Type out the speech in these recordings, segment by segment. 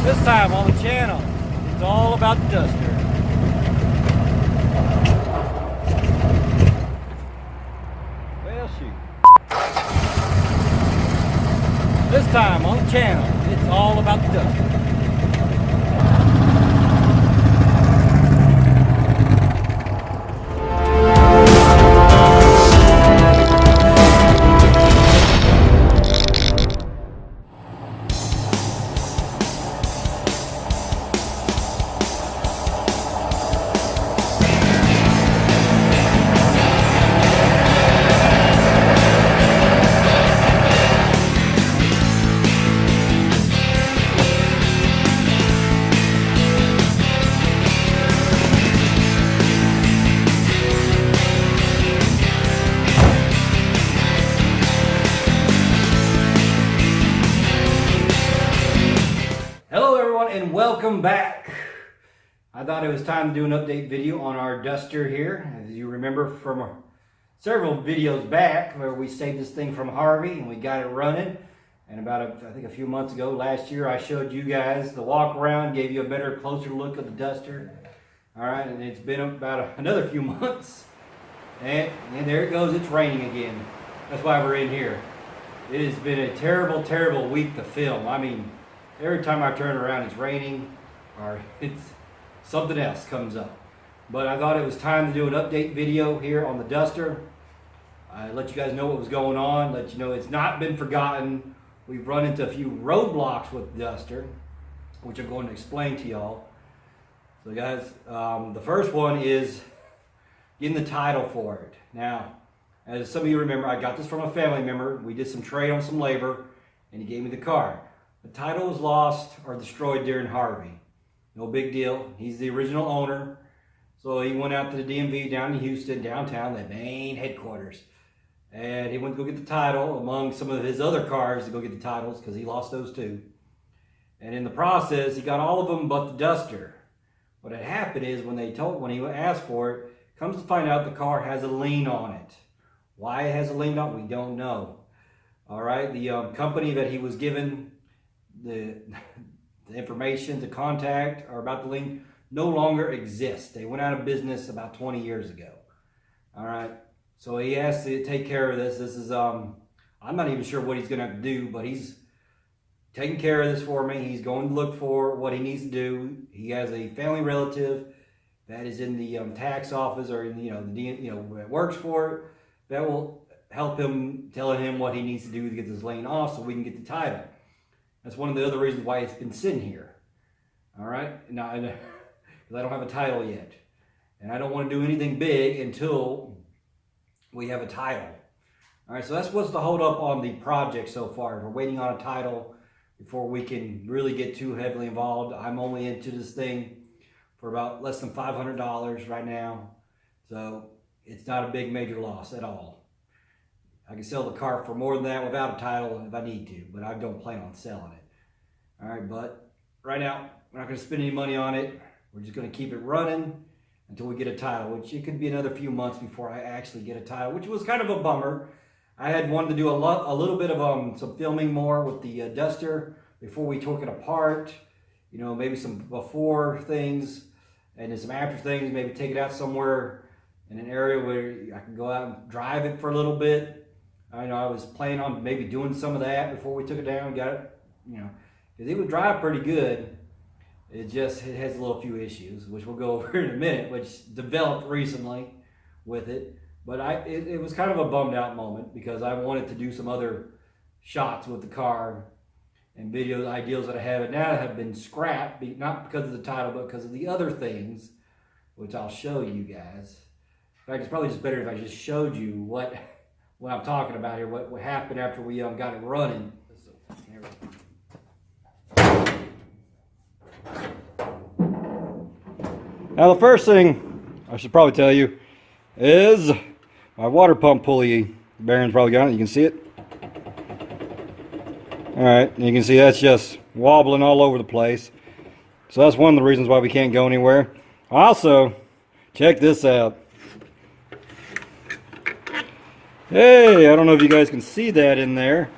This time on the channel, it's all about the duster. Well, shoot. This time on the channel, it's all about the duster. And welcome back. I thought it was time to do an update video on our duster here. As you remember from several videos back where we saved this thing from Harvey and we got it running. And about, I think a few months ago, last year, I showed you guys the walk around, gave you a better, closer look at the duster. All right, and it's been about another few months. And there it goes, it's raining again. That's why we're in here. It has been a terrible, terrible week to film. I mean, every time I turn around, it's raining or it's something else comes up. But I thought it was time to do an update video here on the duster. Let you guys know what was going on, let you know it's not been forgotten. We've run into a few roadblocks with the duster, which I'm going to explain to y'all. So guys, the first one is getting the title for it. Now, as some of you remember, I got this from a family member. We did some trade on some labor and he gave me the car. The title was lost or destroyed during Harvey. No big deal. He's the original owner. So he went out to the DMV down in Houston, downtown, the main headquarters. And he went to go get the title among some of his other cars to go get the titles because he lost those too. And in the process, he got all of them but the duster. What had happened is when he asked for it, comes to find out the car has a lien on it. Why it has a lien on it, we don't know. All right, the company that he was given the information to contact or about the lien no longer exists. They went out of business about 20 years ago. All right, so he has to take care of this. This is I'm not even sure what he's gonna have to do, but he's taking care of this for me. He's going to look for what he needs to do. He has a family relative that is in the tax office or in that works for it, that will help him, telling him what he needs to do to get this lien off so we can get the title. That's one of the other reasons why it's been sitting here. All right, now because I don't have a title yet, and I don't want to do anything big until we have a title. All right, so that's what's the hold up on the project so far. We're waiting on a title before we can really get too heavily involved. I'm only into this thing for about less than $500 right now, so it's not a big major loss at all. I can sell the car for more than that without a title if I need to, but I don't plan on selling it. All right, but right now, we're not going to spend any money on it. We're just going to keep it running until we get a title, which it could be another few months before I actually get a title, which was kind of a bummer. I had wanted to do a little bit of some filming more with the duster before we took it apart. You know, maybe some before things and then some after things, maybe take it out somewhere in an area where I can go out and drive it for a little bit. I know I was planning on maybe doing some of that before we took it down and got it, because it would drive pretty good. It has a little few issues, which we'll go over in a minute, which developed recently with it. But it was kind of a bummed out moment because I wanted to do some other shots with the car and video ideals that I have, and now have been scrapped, not because of the title, but because of the other things, which I'll show you guys. In fact, it's probably just better if I just showed you what I'm talking about here, what happened after we got it running. Now the first thing I should probably tell you is my water pump pulley bearing's probably got it. You can see it. All right, and you can see that's just wobbling all over the place. So that's one of the reasons why we can't go anywhere. Also, check this out. Hey, I don't know if you guys can see that in there,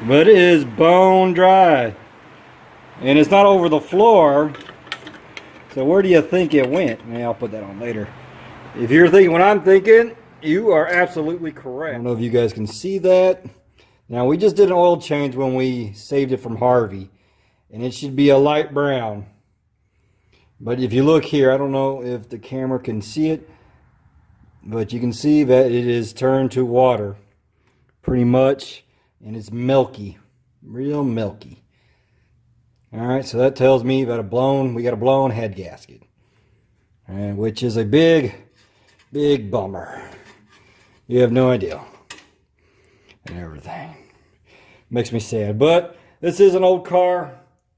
but it is bone dry. And it's not over the floor. So where do you think it went? Maybe I'll put that on later. If you're thinking what I'm thinking, you are absolutely correct. I don't know if you guys can see that. Now we just did an oil change when we saved it from Harvey. And it should be a light brown. But if you look here, I don't know if the camera can see it. But you can see that it is turned to water. Pretty much. And it's milky. Real milky. Alright, so that tells me that we got a blown head gasket. And which is a big bummer. You have no idea. And everything. Makes me sad. But this is an old car.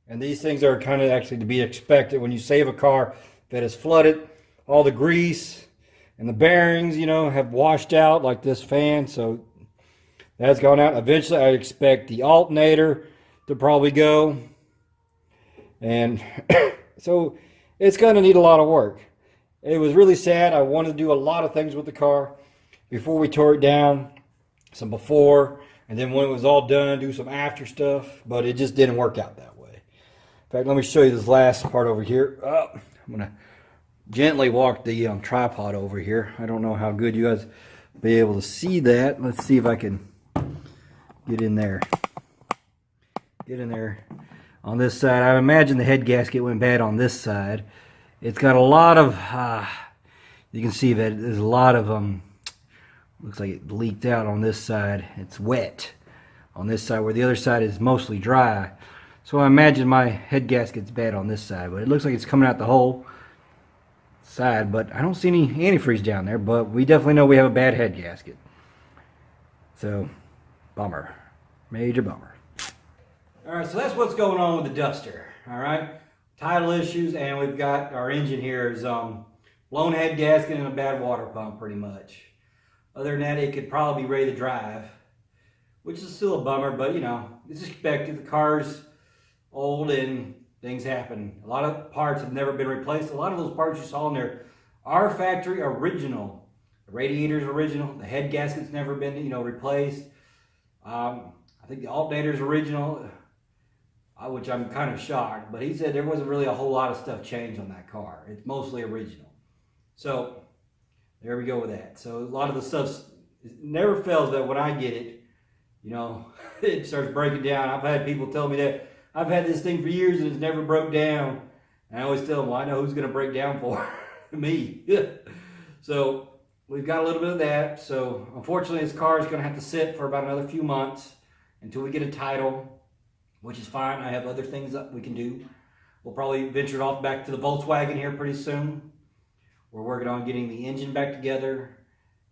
And these things are kind of actually to be expected when you save a car that is flooded. All the grease and the bearings, you know, have washed out like this fan. So that's gone out. Eventually I expect the alternator to probably go. And so it's going to need a lot of work. It was really sad. I wanted to do a lot of things with the car before we tore it down. Some before, and then when it was all done, do some after stuff. But it just didn't work out that way. In fact, let me show you this last part over here. I'm going to gently walk the tripod over here. I don't know how good you guys will be able to see that. Let's see if I can get in there. Get in there. On this side, I imagine the head gasket went bad on this side. It's got a lot of, you can see that there's a lot of, looks like it leaked out on this side. It's wet on this side where the other side is mostly dry. So I imagine my head gasket's bad on this side, but it looks like it's coming out the whole side, but I don't see any antifreeze down there, but we definitely know we have a bad head gasket. So, bummer. Major bummer. Alright, so that's what's going on with the Duster. Alright, title issues, and we've got our engine here is blown head gasket and a bad water pump pretty much. Other than that, it could probably be ready to drive, which is still a bummer, but you know, it's expected. The car's old and things happen. A lot of parts have never been replaced. A lot of those parts you saw in there are factory original. The radiator's original. The head gasket's never been, you know, replaced. I think the alternator's original, which I'm kind of shocked, but he said there wasn't really a whole lot of stuff changed on that car. It's mostly original. So there we go with that. So a lot of the stuff never fails that when I get it, you know, it starts breaking down. I've had people tell me that I've had this thing for years and it's never broke down. And I always tell them, well, I know who's going to break down for me. So we've got a little bit of that. So unfortunately, this car is going to have to sit for about another few months until we get a title, which is fine. I have other things that we can do. We'll probably venture off back to the Volkswagen here pretty soon. We're working on getting the engine back together,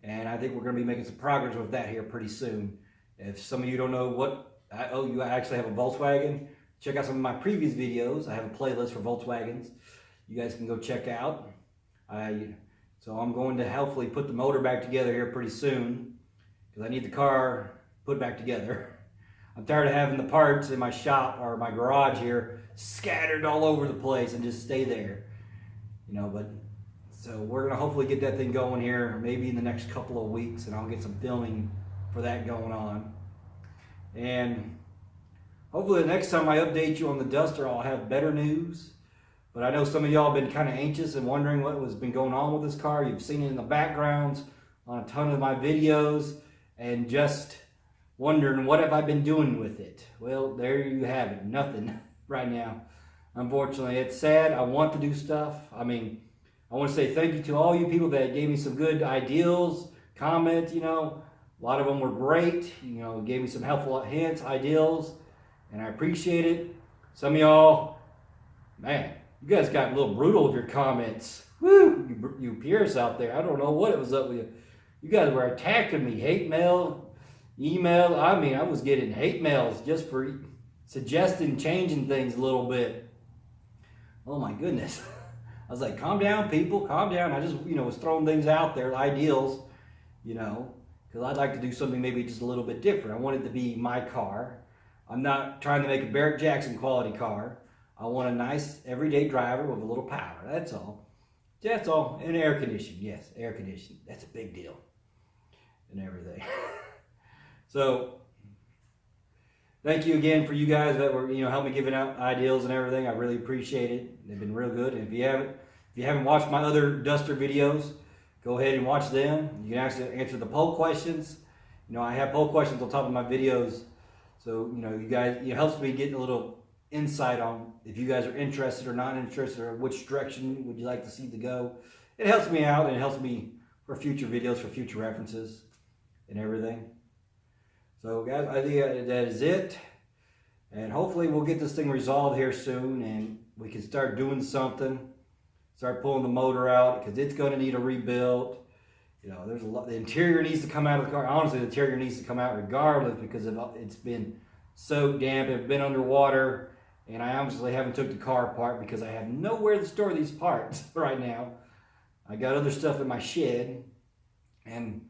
and I think we're going to be making some progress with that here pretty soon. If some of you don't know what, you actually have a Volkswagen, check out some of my previous videos. I have a playlist for Volkswagens you guys can go check out. So I'm going to hopefully put the motor back together here pretty soon, because I need the car put back together. I'm tired of having the parts in my shop or my garage here scattered all over the place and just stay there. You know, but so we're going to hopefully get that thing going here maybe in the next couple of weeks, and I'll get some filming for that going on. And hopefully the next time I update you on the Duster, I'll have better news. But I know some of y'all have been kind of anxious and wondering what has been going on with this car. You've seen it in the backgrounds on a ton of my videos and just wondering what have I been doing with it. Well, there you have it. Nothing right now. Unfortunately, it's sad. I want to do stuff. I mean, I want to say thank you to all you people that gave me some good ideas, comments, you know. A lot of them were great. You know, gave me some helpful hints, ideas, and I appreciate it. Some of y'all, man, you guys got a little brutal with your comments. Woo! You peers out there, I don't know what it was up with you. You guys were attacking me. Hate mail, email. I mean, I was getting hate mails just for suggesting changing things a little bit. Oh my goodness. I was like, calm down, people, calm down. I just, you know, was throwing things out there, ideals, you know, because I'd like to do something maybe just a little bit different. I want it to be my car. I'm not trying to make a Barrett Jackson quality car. I want a nice everyday driver with a little power. That's all. That's all. And air conditioning. Yes, air conditioning. That's a big deal. And everything. So, thank you again for you guys that were, helping me giving out ideas and everything. I really appreciate it. They've been real good. And if you haven't watched my other Duster videos, go ahead and watch them. You can actually answer the poll questions. I have poll questions on top of my videos. So, you guys, it helps me get a little insight on if you guys are interested or not interested, or which direction would you like to see to go. It helps me out, and it helps me for future videos, for future references and everything. So guys, I think that is it. And hopefully we'll get this thing resolved here soon, and we can start doing something. Start pulling the motor out, because it's going to need a rebuild. There's a lot. The interior needs to come out of the car. Honestly, the interior needs to come out regardless, because it's been so damp. It's been underwater, and I honestly haven't took the car apart because I have nowhere to store these parts right now. I got other stuff in my shed, and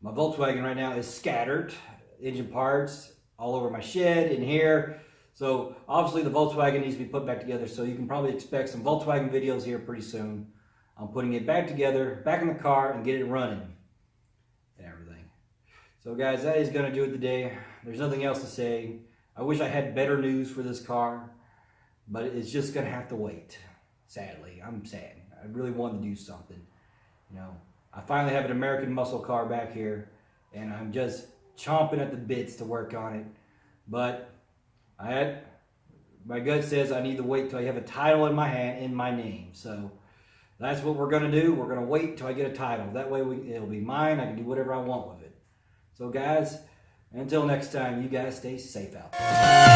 my Volkswagen right now is scattered. Engine parts all over my shed, in here. So obviously the Volkswagen needs to be put back together. So you can probably expect some Volkswagen videos here pretty soon. I'm putting it back together, back in the car, and get it running and everything. So guys, that is going to do it today. There's nothing else to say. I wish I had better news for this car, but it's just going to have to wait. Sadly, I'm sad. I really wanted to do something. I finally have an American muscle car back here, and I'm just chomping at the bits to work on it. But my gut says I need to wait till I have a title in my hand, in my name. So that's what we're going to do. We're going to wait till I get a title. That way it'll be mine. I can do whatever I want with it. So guys, until next time, you guys stay safe out there.